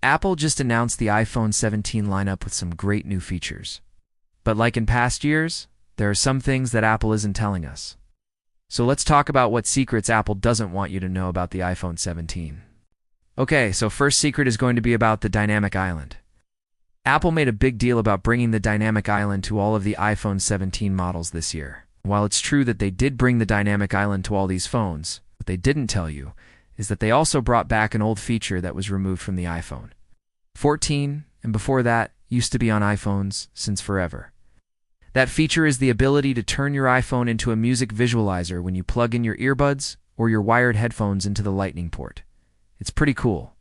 Apple just announced the iPhone 17 lineup with some great new features. But like in past years, there are some things that Apple isn't telling us. So let's talk about what secrets Apple doesn't want you to know about the iPhone 17. Okay, so first secret is going to be about the dynamic island. Apple made a big deal about bringing the dynamic island to all of the iPhone 17 models this year. While it's true that they did bring the dynamic island to all these phones, what they didn't tell you is that they also brought back an old feature that was removed from the iPhone 14, and before that, used to be on iPhones since forever. That feature is the ability to turn your iPhone into a music visualizer when you plug in your earbuds or your wired headphones into the Lightning port. It's pretty cool.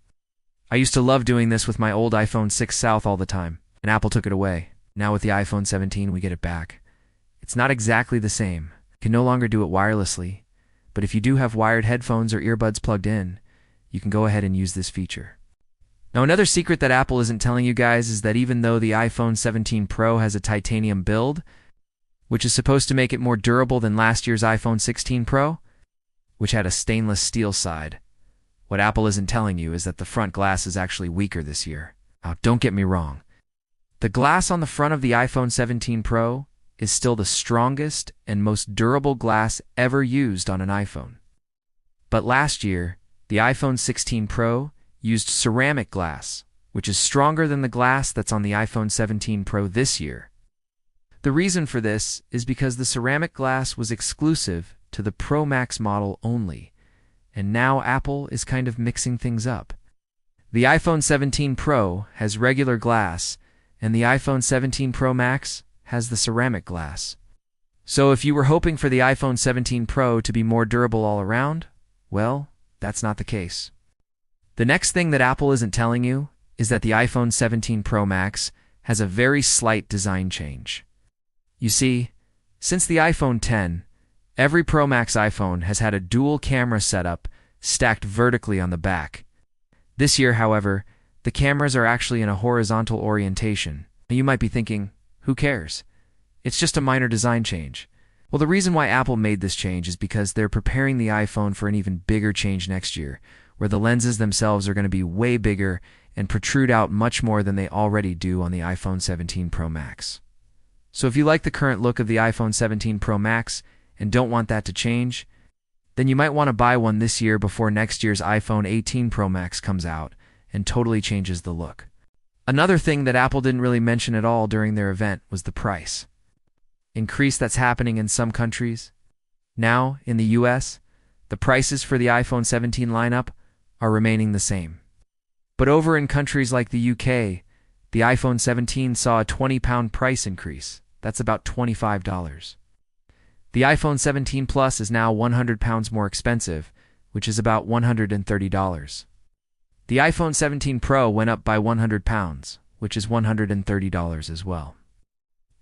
I used to love doing this with my old iPhone 6 South all the time, and Apple took it away. Now with the iPhone 17, we get it back. It's not exactly the same. You can no longer do it wirelessly, but if you do have wired headphones or earbuds plugged in, you can go ahead and use this feature. Now, another secret that Apple isn't telling you guys is that even though the iPhone 17 Pro has a titanium build, which is supposed to make it more durable than last year's iPhone 16 Pro, which had a stainless steel side, what Apple isn't telling you is that the front glass is actually weaker this year. Now, don't get me wrong. The glass on the front of the iPhone 17 Pro is still the strongest and most durable glass ever used on an iPhone. But last year, the iPhone 16 Pro used ceramic glass, which is stronger than the glass that's on the iPhone 17 Pro this year. The reason for this is because the ceramic glass was exclusive to the Pro Max model only, and now Apple is kind of mixing things up. The iPhone 17 Pro has regular glass, and the iPhone 17 Pro Max has the ceramic glass. So if you were hoping for the iPhone 17 Pro to be more durable all around, well, that's not the case. The next thing that Apple isn't telling you is that the iPhone 17 Pro Max has a very slight design change. You see, since the iPhone 10, every Pro Max iPhone has had a dual camera setup stacked vertically on the back. This year, however, the cameras are actually in a horizontal orientation. You might be thinking, who cares? It's just a minor design change. Well, the reason why Apple made this change is because they're preparing the iPhone for an even bigger change next year, where the lenses themselves are going to be way bigger and protrude out much more than they already do on the iPhone 17 Pro Max. So if you like the current look of the iPhone 17 Pro Max and don't want that to change, then you might want to buy one this year before next year's iPhone 18 Pro Max comes out and totally changes the look. Another thing that Apple didn't really mention at all during their event was the price increase that's happening in some countries. Now, in the US, the prices for the iPhone 17 lineup are remaining the same. But over in countries like the UK, the iPhone 17 saw a £20 price increase. That's about $25. The iPhone 17 Plus is now £100 more expensive, which is about $130. The iPhone 17 Pro went up by £100, which is $130 as well.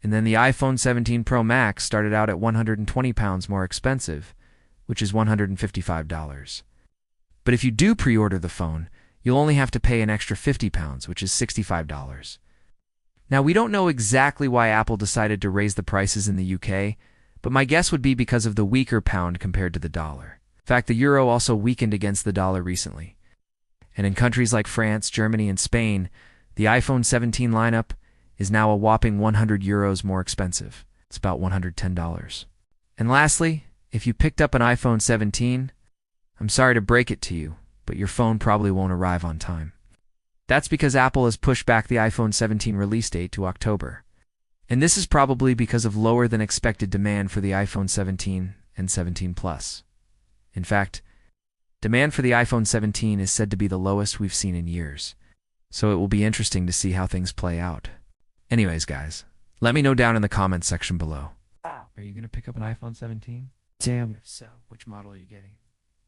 And then the iPhone 17 Pro Max started out at £120 more expensive, which is $155. But if you do pre-order the phone, you'll only have to pay an extra £50, which is $65. Now, we don't know exactly why Apple decided to raise the prices in the UK, but my guess would be because of the weaker pound compared to the dollar. In fact, the euro also weakened against the dollar recently. And in countries like France, Germany, and Spain, the iPhone 17 lineup is now a whopping €100 more expensive. It's about $110. And lastly, if you picked up an iPhone 17, I'm sorry to break it to you, but your phone probably won't arrive on time. That's because Apple has pushed back the iPhone 17 release date to October. And this is probably because of lower than expected demand for the iPhone 17 and 17 Plus. In fact, demand for the iPhone 17 is said to be the lowest we've seen in years. So it will be interesting to see how things play out. Anyways, guys, let me know down in the comments section below. Are you going to pick up an iPhone 17? Damn. If so, which model are you getting?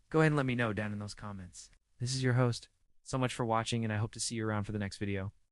Go ahead and let me know down in those comments. This is your host. So much for watching, and I hope to see you around for the next video.